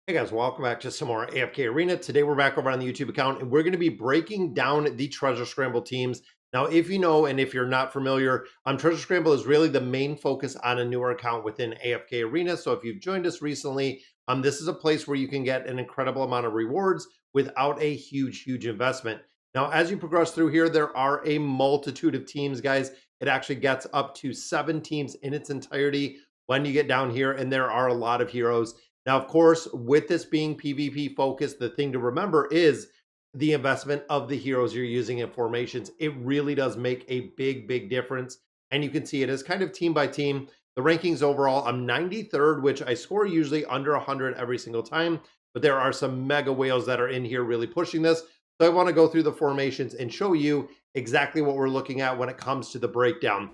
Hey guys, welcome back to some more AFK Arena. Today we're back over on the YouTube account and we're going to be breaking down the Treasure Scramble teams. Now, if you know and if you're not familiar, Treasure Scramble is really the main focus on a newer account within AFK Arena. So if you've joined us recently, this is a place where you can get an incredible amount of rewards without a huge investment. Now, as you progress through here, there are a multitude of teams, guys. It actually gets up to 7 teams in its entirety when you get down here, and there are a lot of heroes. Now, of course, with this being PvP focused, the thing to remember is the investment of the heroes you're using in formations. It really does make a big difference. And you can see it is kind of team by team. The rankings overall, I'm 93rd, which I score usually under 100 every single time. But there are some mega whales that are in here really pushing this. So I want to go through the formations and show you exactly what we're looking at when it comes to the breakdown.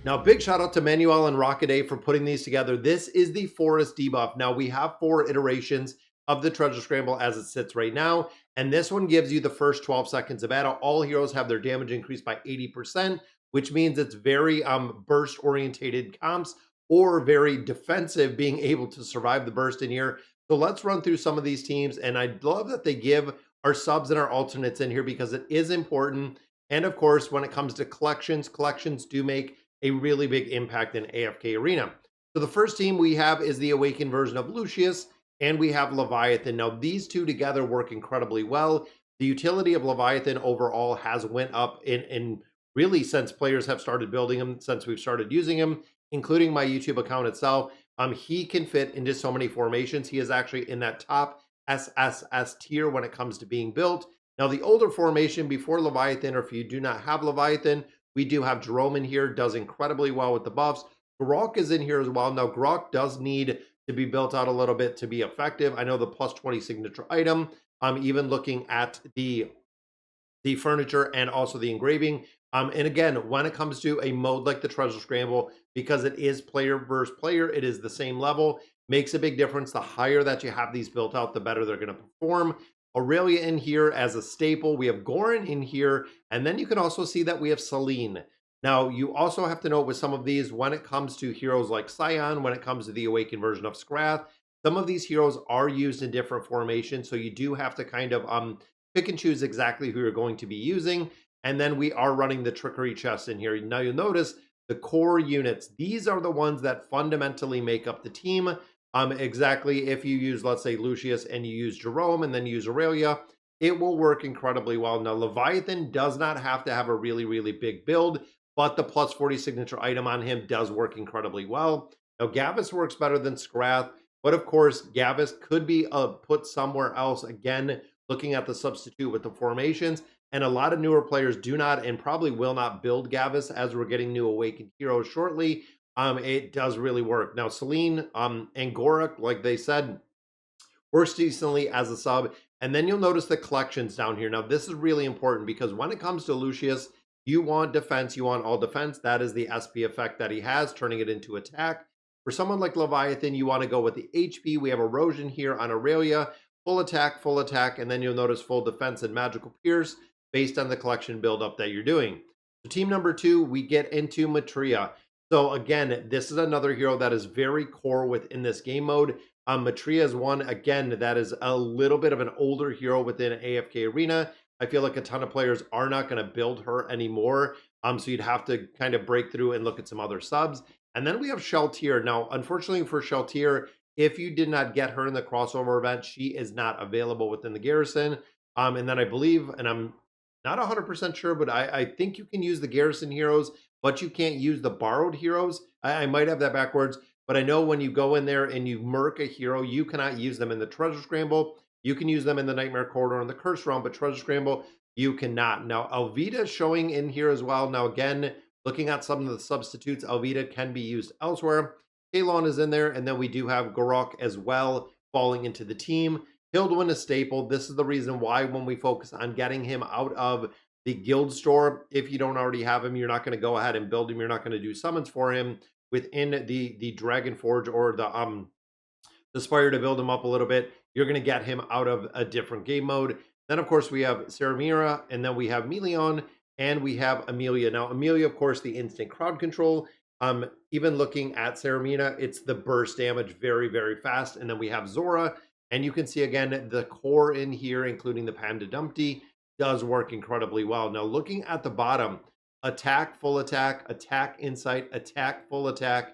Now, big shout out to Manuel and Rockaday for putting these together. This is the Forest debuff. Now, we have 4 iterations of the Treasure Scramble as it sits right now, and this one gives you the first 12 seconds of battle. All heroes have their damage increased by 80%, which means it's very burst-orientated comps or very defensive, being able to survive the burst in here. So let's run through some of these teams, and I love that they give our subs and our alternates in here because it is important. And of course, when it comes to collections do make a really big impact in AFK Arena. So the first team we have is the Awakened version of Lucius, and we have Leviathan. Now, these two together work incredibly well. The utility of Leviathan overall has went up in really since players have started building him, since we've started using him, including my YouTube account itself. He can fit into so many formations. He is actually in that top SSS tier when it comes to being built. Now, the older formation before Leviathan, or if you do not have Leviathan, we do have Jerome in here, does incredibly well with the buffs. Grok is in here as well. Now, Grok does need to be built out a little bit to be effective. I know the plus 20 signature item, even looking at the furniture and also the engraving. And again, when it comes to a mode like the Treasure Scramble, because it is player versus player, it is the same level, makes a big difference. The higher that you have these built out, the better they're going to perform. Aurelia in here as a staple. We have Goran in here, and then you can also see that we have Celine. Now, you also have to note with some of these, when it comes to heroes like Scion, when it comes to the Awakened version of Scrath, some of these heroes are used in different formations, so you do have to kind of pick and choose exactly who you're going to be using. And then we are running the Trickery chest in here. Now, you'll notice the core units. These are the ones that fundamentally make up the team. Exactly, if you use, let's say, Lucius and you use Jerome and then you use Aurelia, it will work incredibly well. Now, Leviathan does not have to have a really big build, but the plus 40 signature item on him does work incredibly well. Now, Gavis works better than Scrath, but of course, Gavis could be put somewhere else. Again, looking at the substitute with the formations, and a lot of newer players do not and probably will not build Gavis as we're getting new Awakened heroes shortly. It does really work. Now, Celine and Gorak, like they said, works decently as a sub. And then you'll notice the collections down here. Now, this is really important because when it comes to Lucius, you want defense, you want all defense. That is the SP effect that he has, turning it into attack. For someone like Leviathan, you want to go with the HP. We have Erosion here on Aurelia, full attack, and then you'll notice full defense and magical pierce based on the collection buildup that you're doing. So team number 2, we get into Maetria. So again, this is another hero that is very core within this game mode. Maetria is one, again, that is a little bit of an older hero within AFK Arena. I feel like a ton of players are not going to build her anymore. So you'd have to kind of break through and look at some other subs. And then we have Sheltier. Now, unfortunately for Sheltier, if you did not get her in the crossover event, she is not available within the garrison. And then I believe, and I'm not 100% sure, but I think you can use the garrison heroes, but you can't use the borrowed heroes. I might have that backwards, but I know when you go in there and you murk a hero, you cannot use them in the Treasure Scramble. You can use them in the Nightmare Corridor and the Curse Realm, but Treasure Scramble, you cannot. Now, Alvida is showing in here as well. Now, again, looking at some of the substitutes, Alvida can be used elsewhere. Kalon is in there, and then we do have Gorok as well falling into the team. Hildwin is staple. This is the reason why when we focus on getting him out of the guild store, if you don't already have him, you're not going to go ahead and build him. You're not going to do summons for him within the Dragon Forge or the Spire to build him up a little bit. You're going to get him out of a different game mode. Then, of course, we have Saramira, and then we have Melion, and we have Amelia. Now, Amelia, of course, the instant crowd control Even looking at Saramina, it's the burst damage very, very fast. And then we have Zora, and you can see again the core in here, including the Panda Dumpty, does work incredibly well. Now, looking at the bottom, attack, full attack, attack, insight, attack, full attack,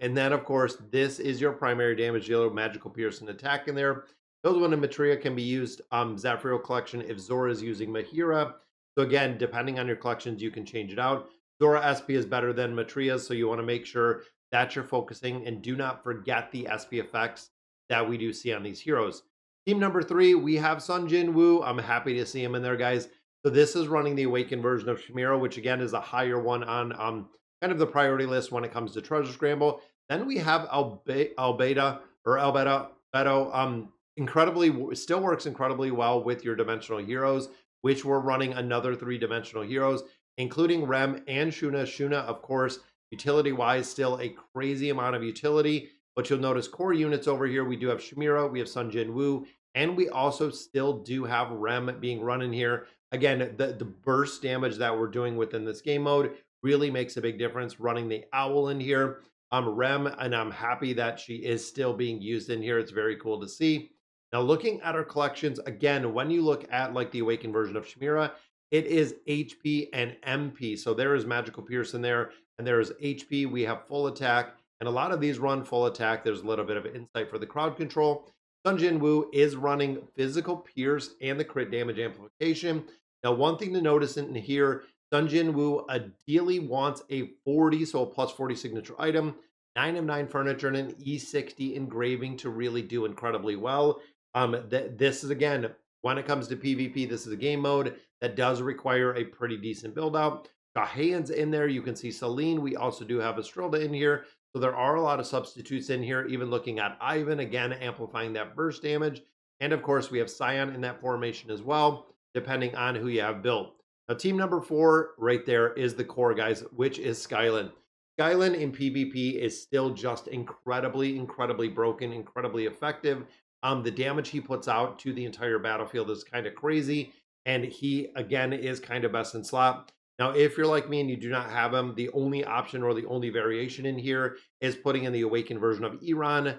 and then of course this is your primary damage dealer, magical pierce and attack in there. Hildwin and Maetria can be used Zafiro collection if Zora is using Mahira. So again, depending on your collections, you can change it out. Zora SP is better than Maetria's, so you want to make sure that you're focusing, and do not forget the SP effects that we do see on these heroes. Team number 3, we have Sun Jin Woo. I'm happy to see him in there, guys. So this is running the Awakened version of Chimera, which again is a higher one on kind of the priority list when it comes to Treasure Scramble. Then we have Albeta or Albedo. Incredibly, still works incredibly well with your dimensional heroes, which we're running another 3-dimensional heroes, including Rem and Shuna. Shuna, of course, utility-wise, still a crazy amount of utility. But you'll notice core units over here. We do have Chimera, we have Sun Jin Woo, and we also still do have Rem being run in here. Again, the burst damage that we're doing within this game mode really makes a big difference. Running the Owl in here, Rem, and I'm happy that she is still being used in here. It's very cool to see. Now, looking at our collections, again, when you look at like the Awakened version of Chimera, it is HP and MP. So there is Magical Pierce in there, and there is HP. We have full attack, and a lot of these run full attack. There's a little bit of insight for the crowd control. Sun Jin Woo is running physical pierce and the crit damage amplification. Now, one thing to notice in here, Sun Jin Woo ideally wants a 40, so a plus 40 signature item, 9 of 9 furniture, and an E60 engraving to really do incredibly well. This is, again, when it comes to PvP, this is a game mode that does require a pretty decent build out. Got hands in there. You can see Celine. We also do have Estrilda in here. So there are a lot of substitutes in here, even looking at Ivan, again, amplifying that burst damage. And of course, we have Scion in that formation as well, depending on who you have built. Now, team number 4 right there is the core, guys, which is Skyland. Skyland in PvP is still just incredibly, incredibly broken, incredibly effective. The damage he puts out to the entire battlefield is kind of crazy. And he, again, is kind of best in slot. Now, if you're like me and you do not have him, the only option or the only variation in here is putting in the Awakened version of Iran.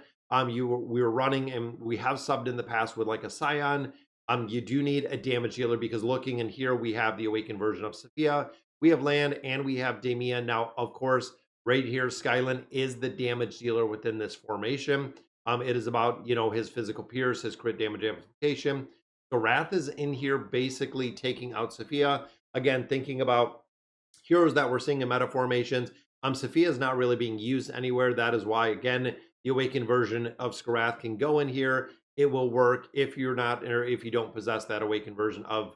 We were running, and we have subbed in the past with like a Scion. You do need a damage dealer, because looking in here, we have the Awakened version of Sophia, we have Land, and we have Damia. Now, of course, right here, Skyland is the damage dealer within this formation. It is about, you know, his physical pierce, his crit damage amplification. So Wrath is in here basically taking out Sophia. Again, thinking about heroes that we're seeing in meta formations, Sophia is not really being used anywhere. That is why, again, the Awakened version of Skarath can go in here. It will work if you're not, or if you don't possess that Awakened version of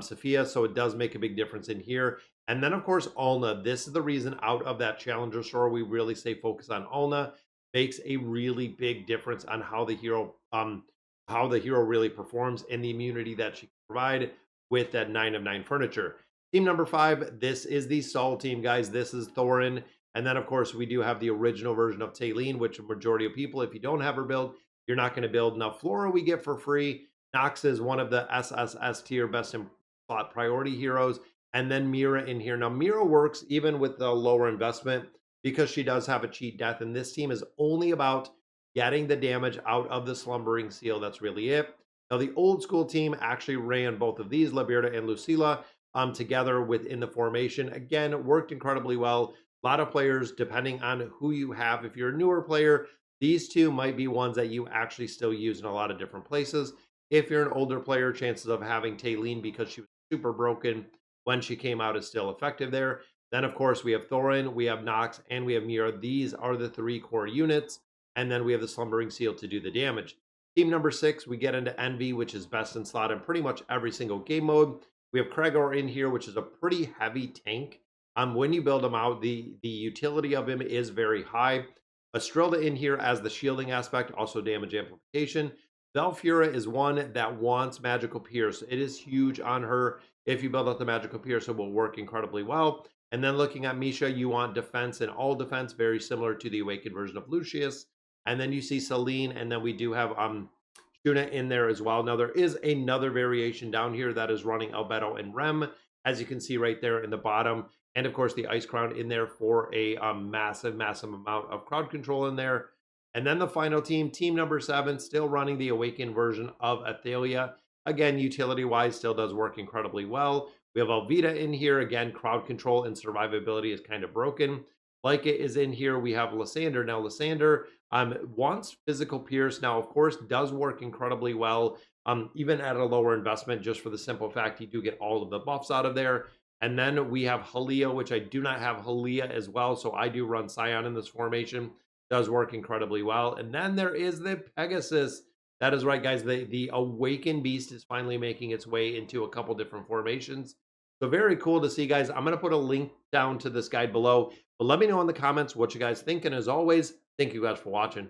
Sophia. So it does make a big difference in here. And then, of course, Alna. This is the reason out of that Challenger store we really stay focused on Alna. Makes a really big difference on how the hero really performs, and the immunity that she can provide with that 9 of 9 furniture. Team number 5, this is the Sol team, guys. This is Thorin. And then, of course, we do have the original version of Taylene, which a majority of people, if you don't have her build, you're not going to build. Now, Flora we get for free. Nox is one of the SSS tier best in slot priority heroes. And then Mira in here. Now, Mira works even with the lower investment, because she does have a cheat death. And this team is only about getting the damage out of the Slumbering Seal. That's really it. Now, the old school team actually ran both of these, Liberta and Lucilla, together within the formation. Again, worked incredibly well. A lot of players, depending on who you have, if you're a newer player, these two might be ones that you actually still use in a lot of different places. If you're an older player, chances of having Taylene, because she was super broken when she came out, is still effective there. Then, of course, we have Thorin, we have Nox, and we have Mira. These are the 3 core units. And then we have the Slumbering Seal to do the damage. Team number 6, we get into Envy, which is best in slot in pretty much every single game mode. We have Kregor in here, which is a pretty heavy tank. When you build him out, the utility of him is very high. Estrilda in here as the shielding aspect, also damage amplification. Velfura is one that wants Magical Pierce. It is huge on her. If you build out the Magical Pierce, it will work incredibly well. And then looking at Misha, you want defense and all defense, very similar to the Awakened version of Lucius. And then you see Celine, and then we do have Shuna in there as well. Now, there is another variation down here that is running Albedo and Rem, as you can see right there in the bottom. And of course, the Ice Crown in there for a massive, massive amount of crowd control in there. And then the final team, team number 7, still running the Awakened version of Athelia. Again, utility-wise, still does work incredibly well. We have Alvita in here. Again, crowd control and survivability is kind of broken. Like it is in here. We have Lysander. Now, Lysander wants Physical Pierce. Now, of course, does work incredibly well, even at a lower investment, just for the simple fact you do get all of the buffs out of there. And then we have Halia, which I do not have Halia as well. So I do run Scion in this formation. Does work incredibly well. And then there is the Pegasus. That is right, guys. The Awakened Beast is finally making its way into a couple different formations. So very cool to see, guys. I'm going to put a link down to this guide below. But let me know in the comments what you guys think. And as always, thank you guys for watching.